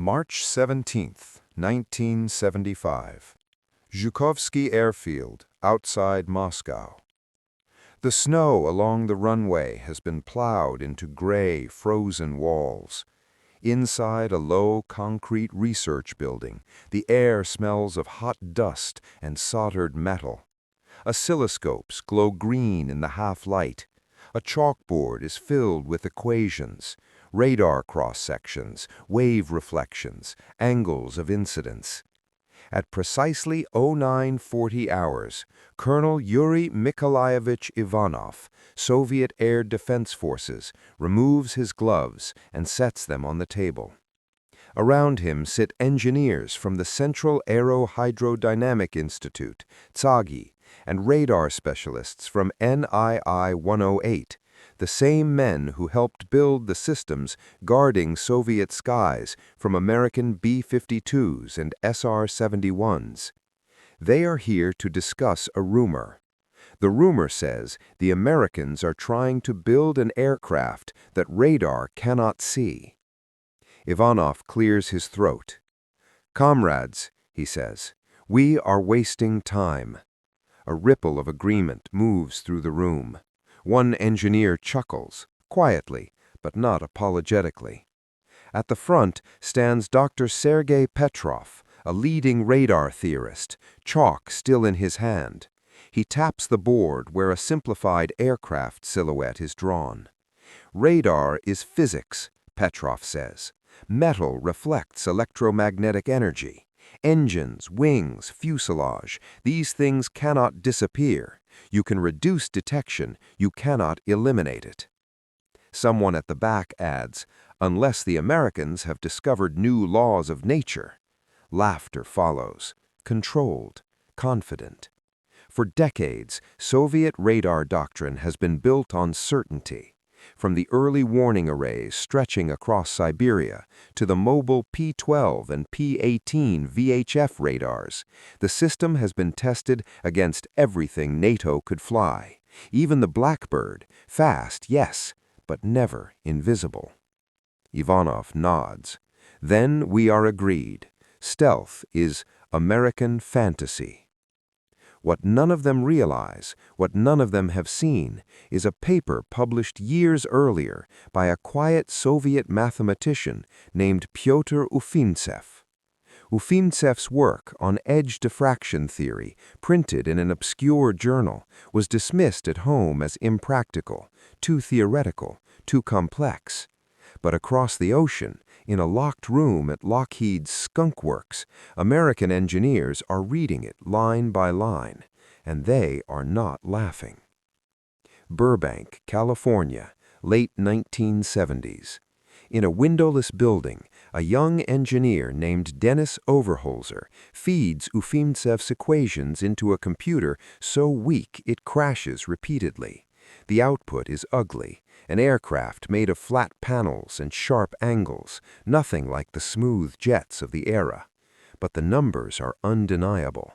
March 17th, 1975. Zhukovsky Airfield, outside Moscow. The snow along the runway has been plowed into gray, frozen walls. Inside a low, concrete research building, the air smells of hot dust and soldered metal. Oscilloscopes glow green in the half-light. A chalkboard is filled with equations, radar cross-sections, wave reflections, angles of incidence. At precisely 0940 hours, Colonel Yuri Nikolaevich Ivanov, Soviet Air Defense Forces, removes his gloves and sets them on the table. Around him sit engineers from the Central Aero-Hydrodynamic Institute, TSAGI, and radar specialists from NII 108, the same men who helped build the systems guarding Soviet skies from American B-52s and SR-71s. They are here to discuss a rumor. The rumor says the Americans are trying to build an aircraft that radar cannot see. Ivanov clears his throat. "Comrades," he says, "we are wasting time." A ripple of agreement moves through the room. One engineer chuckles, quietly, but not apologetically. At the front stands Dr. Sergei Petrov, a leading radar theorist, chalk still in his hand. He taps the board where a simplified aircraft silhouette is drawn. "Radar is physics," Petrov says. "Metal reflects electromagnetic energy. Engines, wings, fuselage, these things cannot disappear. You can reduce detection, you cannot eliminate it." Someone at the back adds, "Unless the Americans have discovered new laws of nature." Laughter follows, controlled, confident. For decades, Soviet radar doctrine has been built on certainty. From the early warning arrays stretching across Siberia to the mobile P-12 and P-18 VHF radars, the system has been tested against everything NATO could fly, even the Blackbird, fast, yes, but never invisible. Ivanov nods. "Then we are agreed. Stealth is American fantasy." What none of them realize, what none of them have seen, is a paper published years earlier by a quiet Soviet mathematician named Pyotr Ufimtsev. Ufimtsev's work on edge diffraction theory, printed in an obscure journal, was dismissed at home as impractical, too theoretical, too complex. But across the ocean, in a locked room at Lockheed's Skunk Works, American engineers are reading it line by line, and they are not laughing. Burbank, California, late 1970s. In a windowless building, a young engineer named Dennis Overholzer feeds Ufimtsev's equations into a computer so weak it crashes repeatedly. The output is ugly, an aircraft made of flat panels and sharp angles, nothing like the smooth jets of the era. But the numbers are undeniable.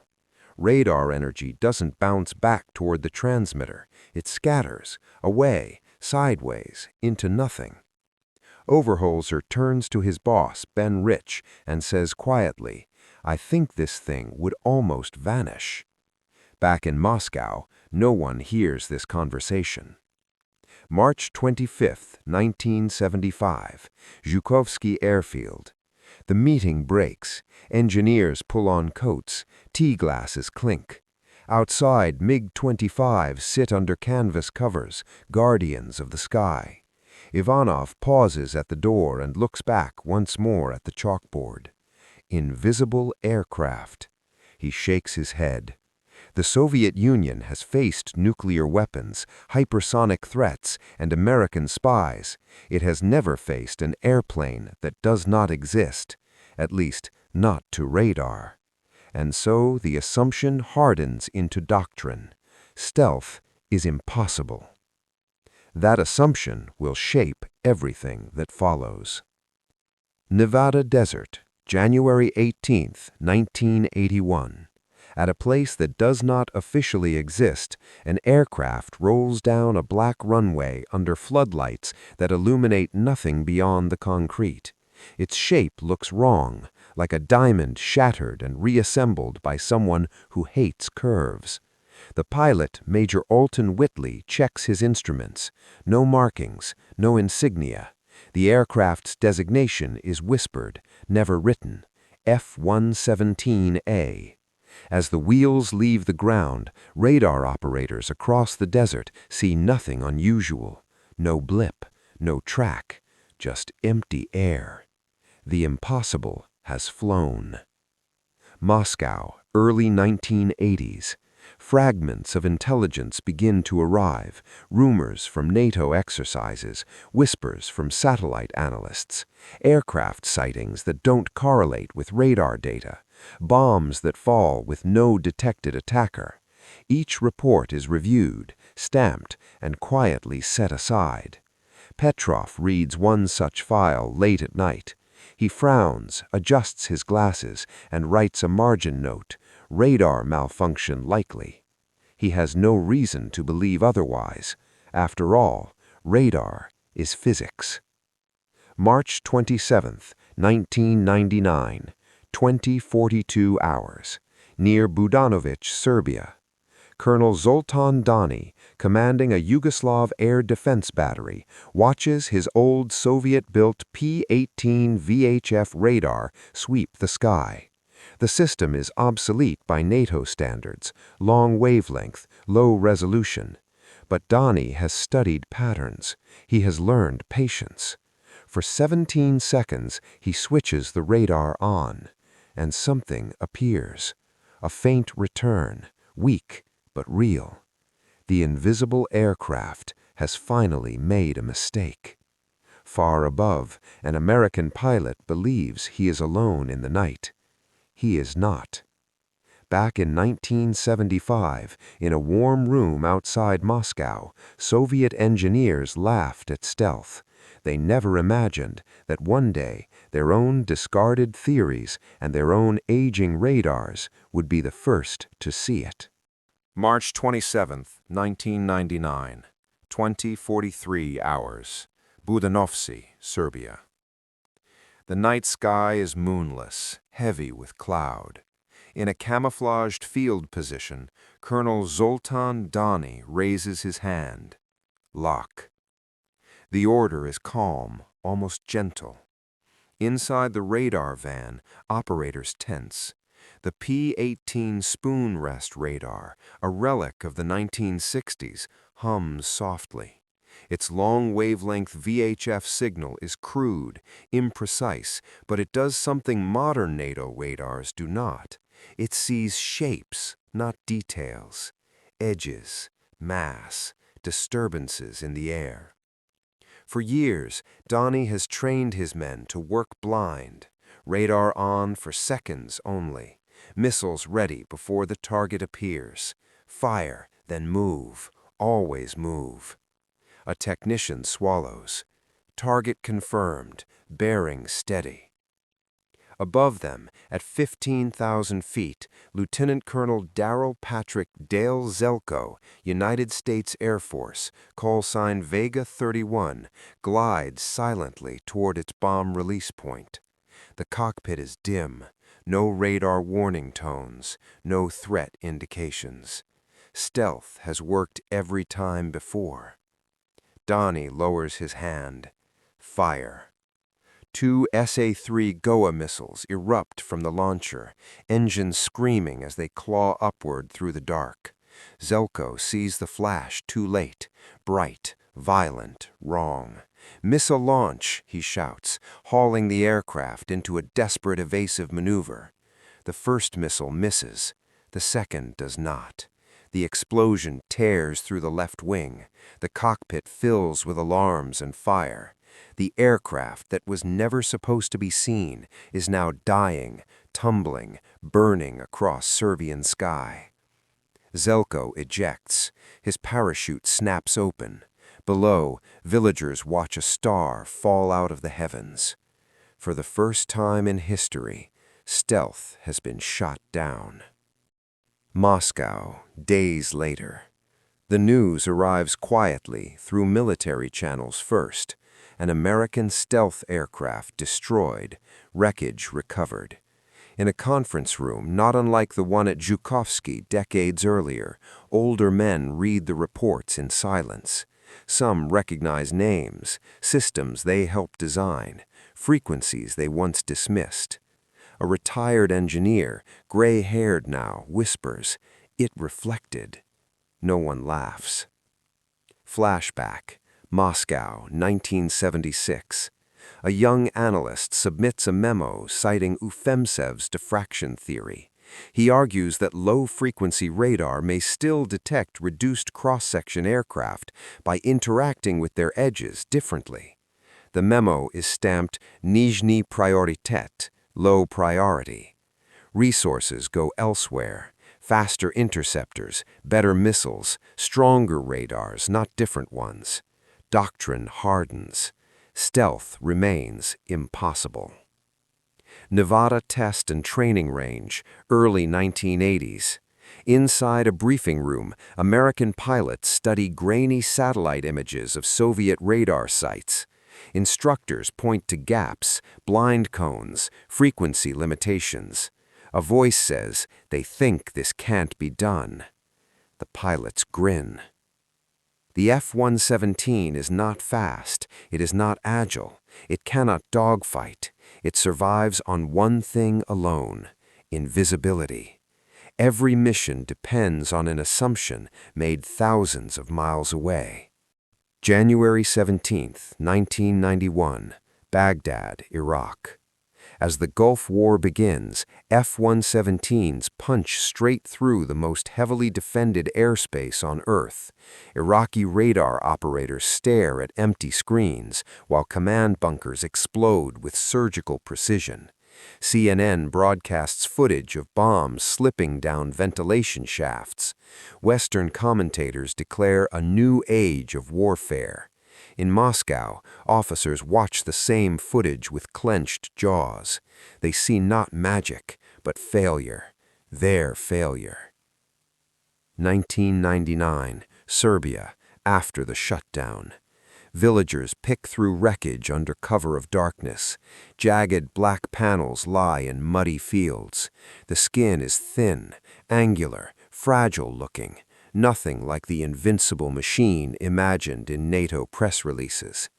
Radar energy doesn't bounce back toward the transmitter. It scatters, away, sideways, into nothing. Overholzer turns to his boss, Ben Rich, and says quietly, "I think this thing would almost vanish." Back in Moscow, no one hears this conversation. March 25, 1975, Zhukovsky Airfield. The meeting breaks. Engineers pull on coats. Tea glasses clink. Outside, MiG-25s sit under canvas covers, guardians of the sky. Ivanov pauses at the door and looks back once more at the chalkboard. Invisible aircraft. He shakes his head. The Soviet Union has faced nuclear weapons, hypersonic threats, and American spies. It has never faced an airplane that does not exist, at least not to radar. And so the assumption hardens into doctrine. Stealth is impossible. That assumption will shape everything that follows. Nevada Desert, January 18, 1981. At a place that does not officially exist, an aircraft rolls down a black runway under floodlights that illuminate nothing beyond the concrete. Its shape looks wrong, like a diamond shattered and reassembled by someone who hates curves. The pilot, Major Alton Whitley, checks his instruments. No markings, no insignia. The aircraft's designation is whispered, never written. F-117A. As the wheels leave the ground, radar operators across the desert see nothing unusual. No blip, no track, just empty air. The impossible has flown. Moscow, early 1980s. Fragments of intelligence begin to arrive, rumors from NATO exercises, whispers from satellite analysts, aircraft sightings that don't correlate with radar data, bombs that fall with no detected attacker. Each report is reviewed, stamped, and quietly set aside. Petrov reads one such file late at night. He frowns, adjusts his glasses, and writes a margin note, radar malfunction likely. He has no reason to believe otherwise. After all, radar is physics. March 27, 1999, 20:42 hours, near Budanovic, Serbia. Colonel Zoltan Dani, commanding a Yugoslav air defense battery, watches his old Soviet-built P-18 VHF radar sweep the sky. The system is obsolete by NATO standards, long wavelength, low resolution. But Dani has studied patterns. He has learned patience. For 17 seconds, he switches the radar on, and something appears. A faint return, weak but real. The invisible aircraft has finally made a mistake. Far above, an American pilot believes he is alone in the night. He is not. Back in 1975, in a warm room outside Moscow, Soviet engineers laughed at stealth. They never imagined that one day their own discarded theories and their own aging radars would be the first to see it. March 27, 1999, 20:43 hours, Budanovci, Serbia. The night sky is moonless, heavy with cloud. In a camouflaged field position, Colonel Zoltan Dani raises his hand. Lock. The order is calm, almost gentle. Inside the radar van, operators tense. The P-18 spoon rest radar, a relic of the 1960s, hums softly. Its long wavelength VHF signal is crude, imprecise, but it does something modern NATO radars do not. It sees shapes, not details. Edges, mass, disturbances in the air. For years, Dani has trained his men to work blind. Radar on for seconds only. Missiles ready before the target appears. Fire, then move. Always move. A technician swallows. Target confirmed. Bearing steady. Above them, at 15,000 feet, Lieutenant Colonel Darrell Patrick Dale Zelko, United States Air Force, call sign Vega 31, glides silently toward its bomb release point. The cockpit is dim. No radar warning tones, no threat indications. Stealth has worked every time before. Dani lowers his hand. Fire. 2 SA-3 Goa missiles erupt from the launcher, engines screaming as they claw upward through the dark. Zelko sees the flash too late. Bright, violent, wrong. Miss a launch, he shouts, hauling the aircraft into a desperate evasive maneuver. The first missile misses. The second does not. The explosion tears through the left wing. The cockpit fills with alarms and fire. The aircraft that was never supposed to be seen is now dying, tumbling, burning across Serbian sky. Zelko ejects. His parachute snaps open. Below, villagers watch a star fall out of the heavens. For the first time in history, stealth has been shot down. Moscow, days later. The news arrives quietly through military channels first. An American stealth aircraft destroyed, wreckage recovered. In a conference room not unlike the one at Zhukovsky decades earlier, older men read the reports in silence. Some recognize names, systems they helped design, frequencies they once dismissed. A retired engineer, gray-haired now, whispers, "It reflected." No one laughs. Flashback, Moscow, 1976. A young analyst submits a memo citing Ufemtsev's diffraction theory. He argues that low-frequency radar may still detect reduced cross-section aircraft by interacting with their edges differently. The memo is stamped Nizhny Prioritet, low priority. Resources go elsewhere. Faster interceptors, better missiles, stronger radars, not different ones. Doctrine hardens. Stealth remains impossible. Nevada Test and Training Range, early 1980s. Inside a briefing room, American pilots study grainy satellite images of Soviet radar sites. Instructors point to gaps, blind cones, frequency limitations. A voice says, "They think this can't be done." The pilots grin. The F-117 is not fast, it is not agile, it cannot dogfight. It survives on one thing alone: invisibility. Every mission depends on an assumption made thousands of miles away. January 17, 1991, Baghdad, Iraq. As the Gulf War begins, F-117s punch straight through the most heavily defended airspace on Earth. Iraqi radar operators stare at empty screens, while command bunkers explode with surgical precision. CNN broadcasts footage of bombs slipping down ventilation shafts. Western commentators declare a new age of warfare. In Moscow, officers watch the same footage with clenched jaws. They see not magic, but failure. Their failure. 1999, Serbia, after the shutdown. Villagers pick through wreckage under cover of darkness. Jagged black panels lie in muddy fields. The skin is thin, angular, fragile-looking. Nothing like the invincible machine imagined in NATO press releases.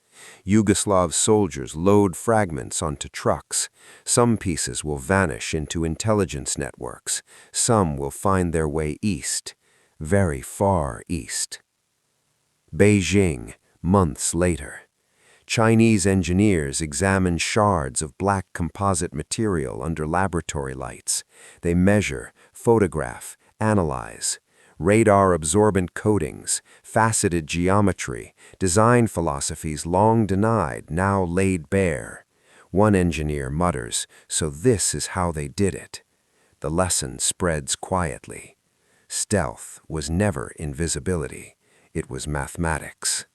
Yugoslav soldiers load fragments onto trucks. Some pieces will vanish into intelligence networks. Some will find their way east, very far east. Beijing, months later. Chinese engineers examine shards of black composite material under laboratory lights. They measure, photograph, analyze. Radar-absorbent coatings, faceted geometry, design philosophies long denied, now laid bare. One engineer mutters, "So this is how they did it." The lesson spreads quietly. Stealth was never invisibility. It was mathematics.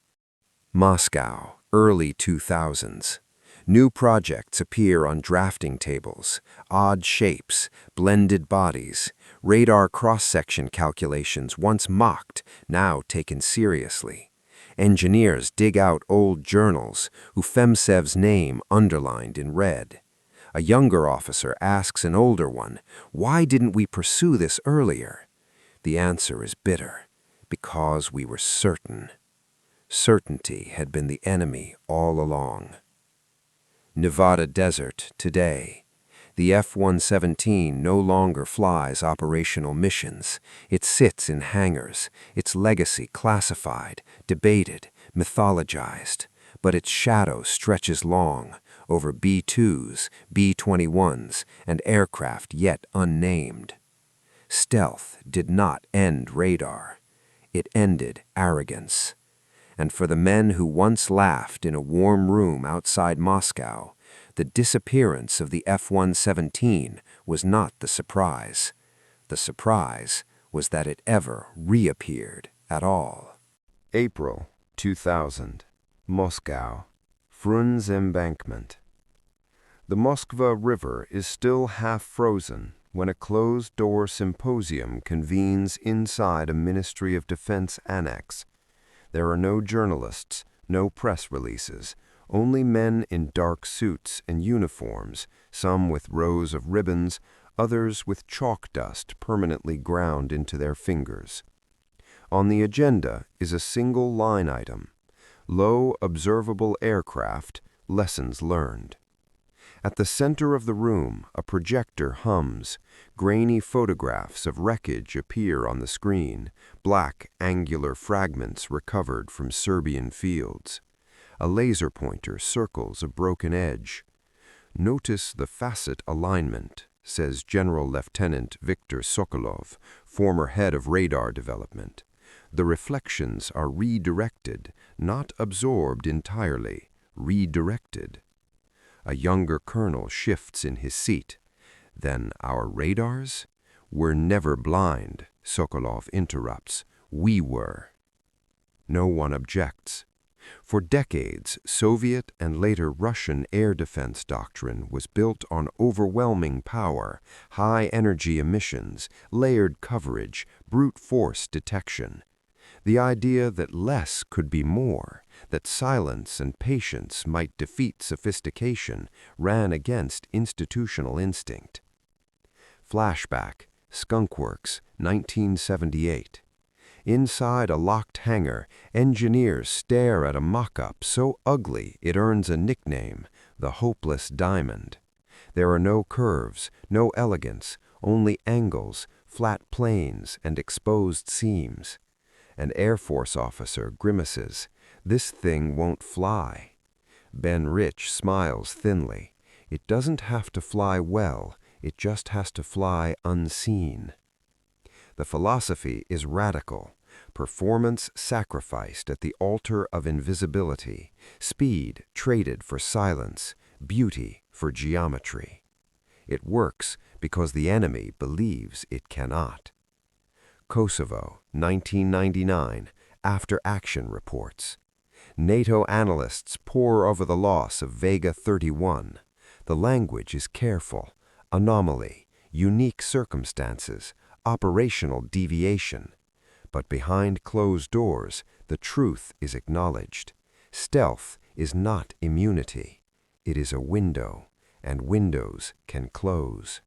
Moscow, early 2000s. New projects appear on drafting tables, odd shapes, blended bodies, radar cross-section calculations once mocked, now taken seriously. Engineers dig out old journals, Ufemtsev's name underlined in red. A younger officer asks an older one, "Why didn't we pursue this earlier?" The answer is bitter, because we were certain. Certainty had been the enemy all along. Nevada desert today. The F-117 no longer flies operational missions. It sits in hangars, its legacy classified, debated, mythologized. But its shadow stretches long, over B-2s, B-21s, and aircraft yet unnamed. Stealth did not end radar. It ended arrogance. And for the men who once laughed in a warm room outside Moscow, the disappearance of the F-117 was not the surprise. The surprise was that it ever reappeared at all. April 2000, Moscow, Frunze Embankment. The Moskva River is still half frozen when a closed-door symposium convenes inside a Ministry of Defense annex. There are no journalists, no press releases, Only men in dark suits and uniforms, some with rows of ribbons, others with chalk dust permanently ground into their fingers. On the agenda is a single line item: low observable aircraft, lessons learned. At the center of the room, a projector hums. Grainy photographs of wreckage appear on the screen, black, angular fragments recovered from Serbian fields. A laser pointer circles a broken edge. "Notice the facet alignment," says General Lieutenant Viktor Sokolov, former head of radar development. "The reflections are redirected, not absorbed entirely, redirected." A younger colonel shifts in his seat. "Then our radars?" "Were never blind," Sokolov interrupts. "We were." No one objects. For decades, Soviet and later Russian air defense doctrine was built on overwhelming power, high energy emissions, layered coverage, brute force detection. The idea that less could be more, that silence and patience might defeat sophistication, ran against institutional instinct. Flashback, Skunk Works, 1978. Inside a locked hangar, engineers stare at a mock-up so ugly it earns a nickname, the hopeless diamond. There are no curves, no elegance, only angles, flat planes, and exposed seams. An Air Force officer grimaces. "This thing won't fly." Ben Rich smiles thinly. "It doesn't have to fly well, it just has to fly unseen." The philosophy is radical. Performance sacrificed at the altar of invisibility, speed traded for silence, beauty for geometry. It works because the enemy believes it cannot. Kosovo, 1999, after-action reports. NATO analysts pore over the loss of Vega 31. The language is careful. Anomaly, unique circumstances, operational deviation. But behind closed doors, the truth is acknowledged. Stealth is not immunity. It is a window, and windows can close.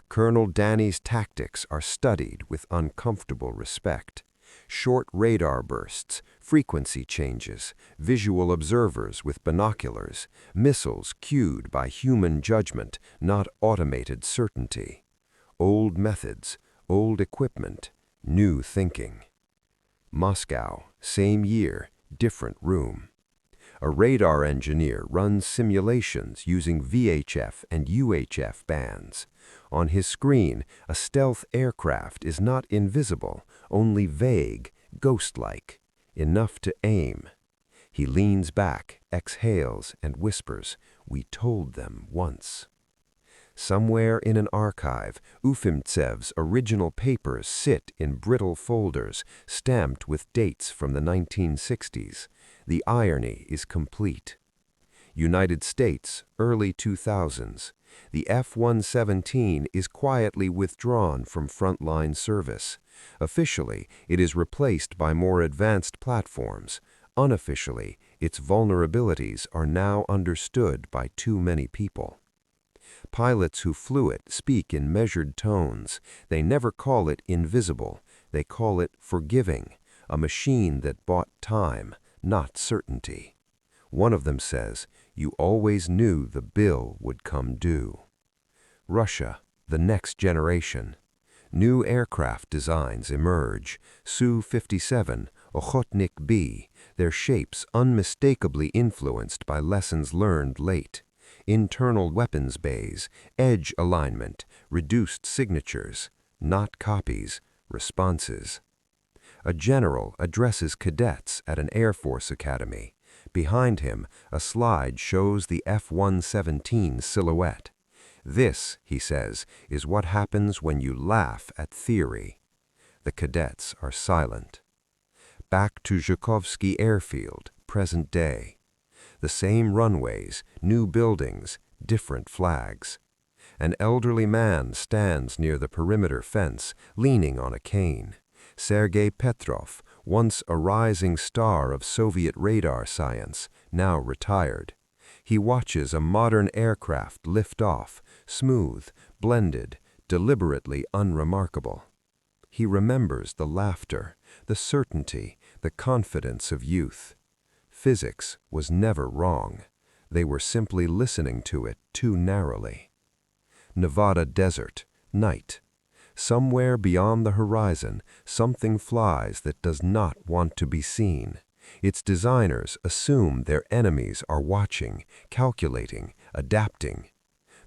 Colonel Danny's tactics are studied with uncomfortable respect. Short radar bursts, frequency changes, visual observers with binoculars, missiles cued by human judgment, not automated certainty. Old methods, old equipment, new thinking. Moscow, same year, different room. A radar engineer runs simulations using VHF and UHF bands. On his screen, a stealth aircraft is not invisible, only vague, ghost-like, enough to aim. He leans back, exhales, and whispers, "We told them once." Somewhere in an archive, Ufimtsev's original papers sit in brittle folders, stamped with dates from the 1960s. The irony is complete. United States, early 2000s. The F-117 is quietly withdrawn from frontline service. Officially, it is replaced by more advanced platforms. Unofficially, its vulnerabilities are now understood by too many people. Pilots who flew it speak in measured tones. They never call it invisible. They call it forgiving, a machine that bought time, not certainty. One of them says, "You always knew the bill would come due." Russia, the next generation. New aircraft designs emerge. Su-57, Okhotnik B, their shapes unmistakably influenced by lessons learned late. Internal weapons bays, edge alignment, reduced signatures, not copies, responses. A general addresses cadets at an Air Force academy. Behind him, a slide shows the F-117 silhouette. "This," he says, "is what happens when you laugh at theory." The cadets are silent. Back to Zhukovsky Airfield, present day. The same runways, new buildings, different flags. An elderly man stands near the perimeter fence, leaning on a cane. Sergei Petrov, once a rising star of Soviet radar science, now retired. He watches a modern aircraft lift off, smooth, blended, deliberately unremarkable. He remembers the laughter, the certainty, the confidence of youth. Physics was never wrong. They were simply listening to it too narrowly. Nevada desert, night. Somewhere beyond the horizon, something flies that does not want to be seen. Its designers assume their enemies are watching, calculating, adapting.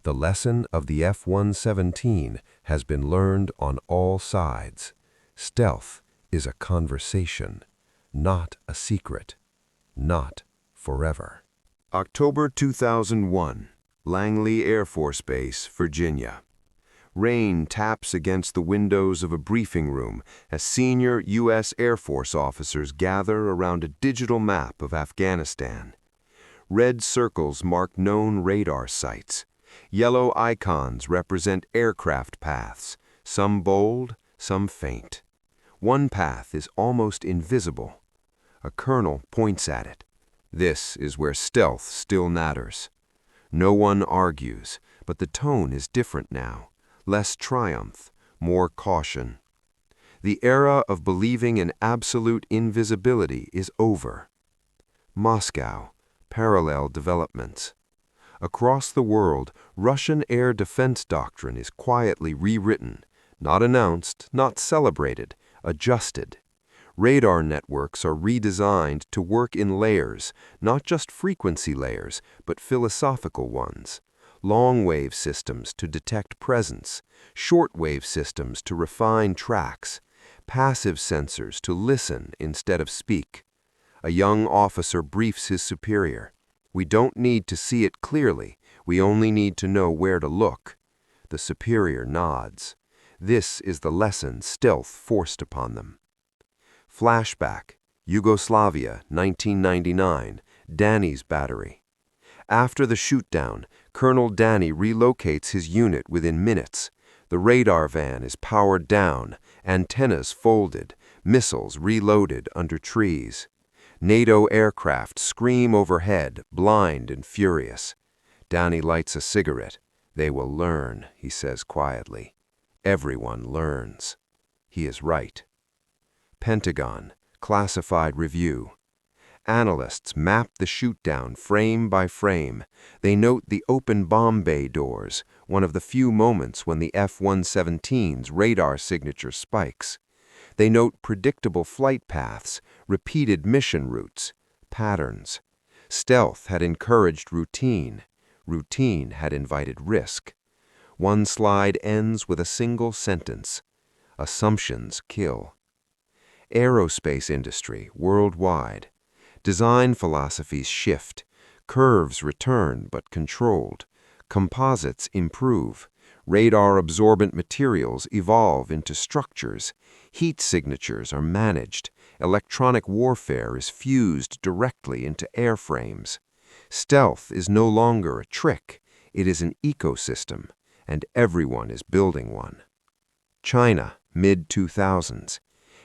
The lesson of the F-117 has been learned on all sides. Stealth is a conversation, not a secret, not forever. October 2001, Langley Air Force Base, Virginia. Rain taps against the windows of a briefing room as senior U.S. Air Force officers gather around a digital map of Afghanistan. Red circles mark known radar sites. Yellow icons represent aircraft paths, some bold, some faint. One path is almost invisible. A colonel points at it. This is where stealth still matters. No one argues, but the tone is different now. Less triumph, more caution. The era of believing in absolute invisibility is over. Moscow, parallel developments. Across the world, Russian air defense doctrine is quietly rewritten, not announced, not celebrated, adjusted. Radar networks are redesigned to work in layers, not just frequency layers, but philosophical ones. Long-wave systems to detect presence, short-wave systems to refine tracks, passive sensors to listen instead of speak. A young officer briefs his superior. We don't need to see it clearly, we only need to know where to look. The superior nods. This is the lesson stealth forced upon them. Flashback, Yugoslavia, 1999, Danny's battery. After the shootdown, Colonel Danny relocates his unit within minutes. The radar van is powered down, antennas folded, missiles reloaded under trees. NATO aircraft scream overhead, blind and furious. Danny lights a cigarette. They will learn, he says quietly. Everyone learns. He is right. Pentagon, classified review. Analysts map the shootdown frame by frame. They note the open bomb bay doors, one of the few moments when the F-117's radar signature spikes. They note predictable flight paths, repeated mission routes, patterns. Stealth had encouraged routine. Routine had invited risk. One slide ends with a single sentence. Assumptions kill. Aerospace industry worldwide. Design philosophies shift. Curves return but controlled. Composites improve. Radar-absorbent materials evolve into structures. Heat signatures are managed. Electronic warfare is fused directly into airframes. Stealth is no longer a trick. It is an ecosystem, and everyone is building one. China, mid-2000s.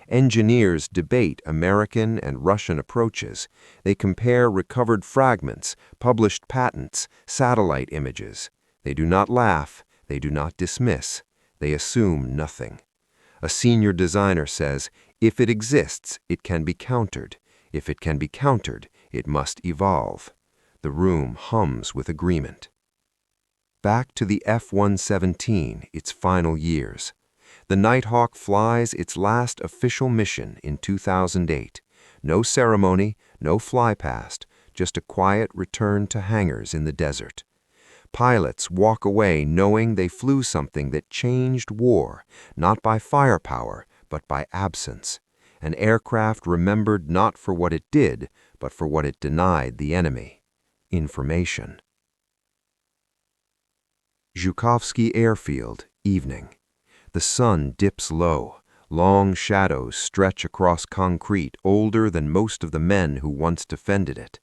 Engineers debate American and Russian approaches. They compare recovered fragments, published patents, satellite images. They do not laugh. They do not dismiss. They assume nothing. A senior designer says, if it exists, it can be countered. If it can be countered, it must evolve. The room hums with agreement. Back to the F-117, its final years. The Nighthawk flies its last official mission in 2008. No ceremony, no flypast, just a quiet return to hangars in the desert. Pilots walk away knowing they flew something that changed war, not by firepower, but by absence. An aircraft remembered not for what it did, but for what it denied the enemy. Information. Zhukovsky Airfield, evening. The sun dips low. Long shadows stretch across concrete older than most of the men who once defended it.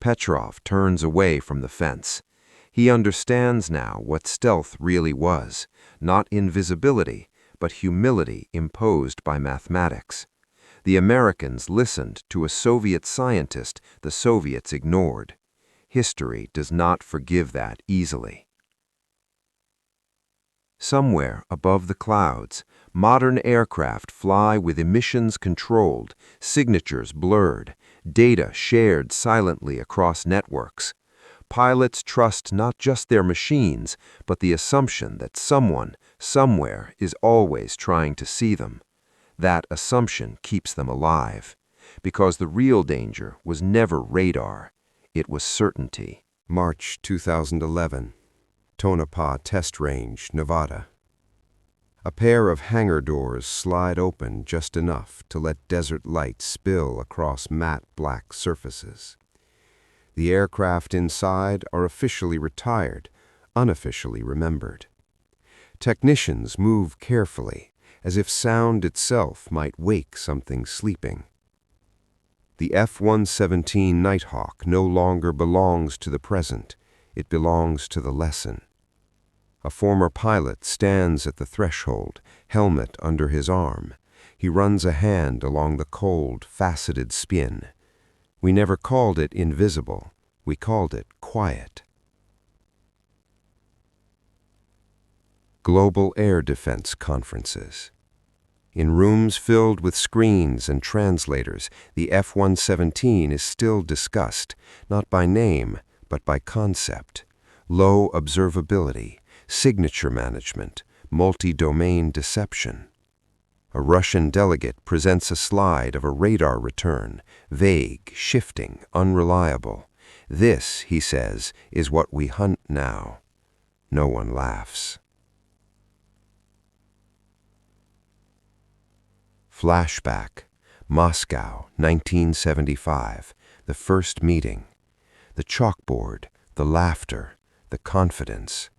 Petrov turns away from the fence. He understands now what stealth really was, not invisibility, but humility imposed by mathematics. The Americans listened to a Soviet scientist the Soviets ignored. History does not forgive that easily. Somewhere above the clouds, modern aircraft fly with emissions controlled, signatures blurred, data shared silently across networks. Pilots trust not just their machines, but the assumption that someone, somewhere, is always trying to see them. That assumption keeps them alive, because the real danger was never radar, it was certainty. March 2011. Tonopah Test Range, Nevada. A pair of hangar doors slide open just enough to let desert light spill across matte black surfaces. The aircraft inside are officially retired, unofficially remembered. Technicians move carefully, as if sound itself might wake something sleeping. The F-117 Nighthawk no longer belongs to the present, it belongs to the lesson. A former pilot stands at the threshold, helmet under his arm. He runs a hand along the cold, faceted spin. We never called it invisible, we called it quiet. Global Air Defense Conferences. In rooms filled with screens and translators, the F-117 is still discussed, not by name, but by concept. Low observability, signature management, multi-domain deception. A Russian delegate presents a slide of a radar return, vague, shifting, unreliable. This, he says, is what we hunt now. No one laughs. Flashback, Moscow, 1975, the first meeting. The chalkboard, the laughter, the confidence.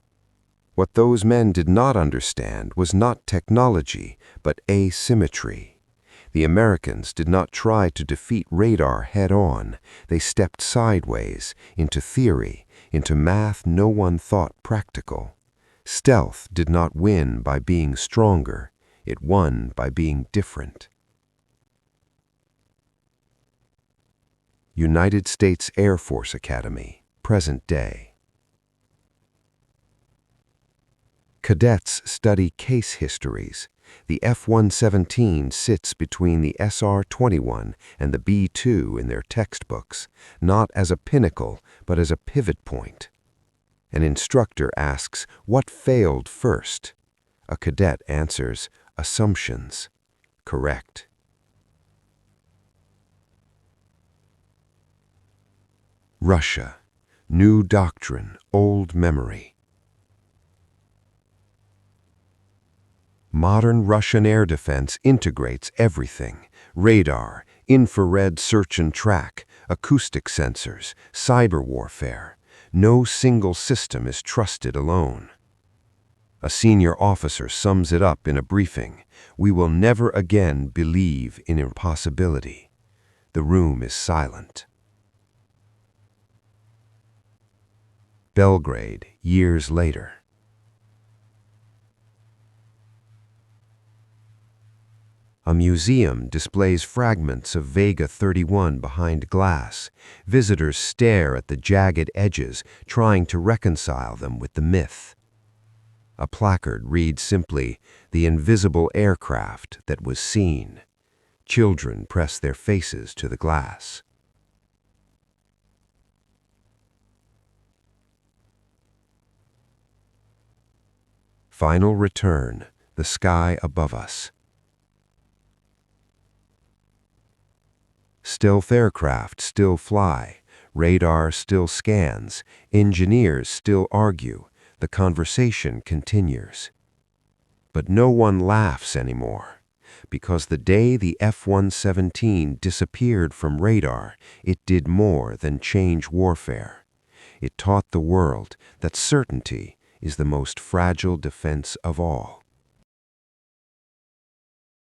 What those men did not understand was not technology, but asymmetry. The Americans did not try to defeat radar head-on. They stepped sideways, into theory, into math no one thought practical. Stealth did not win by being stronger. It won by being different. United States Air Force Academy, present day. Cadets study case histories. The F-117 sits between the SR-21 and the B-2 in their textbooks, not as a pinnacle, but as a pivot point. An instructor asks, what failed first? A cadet answers, assumptions. Correct. Russia. New doctrine, old memory. Modern Russian air defense integrates everything: radar, infrared search and track, acoustic sensors, cyber warfare. No single system is trusted alone. A senior officer sums it up in a briefing. We will never again believe in impossibility. The room is silent. Belgrade, years later. A museum displays fragments of Vega 31 behind glass. Visitors stare at the jagged edges, trying to reconcile them with the myth. A placard reads simply, "The invisible aircraft that was seen." Children press their faces to the glass. Final return, the sky above us. Stealth aircraft still fly, radar still scans, engineers still argue, the conversation continues. But no one laughs anymore, because the day the F-117 disappeared from radar, it did more than change warfare. It taught the world that certainty is the most fragile defense of all.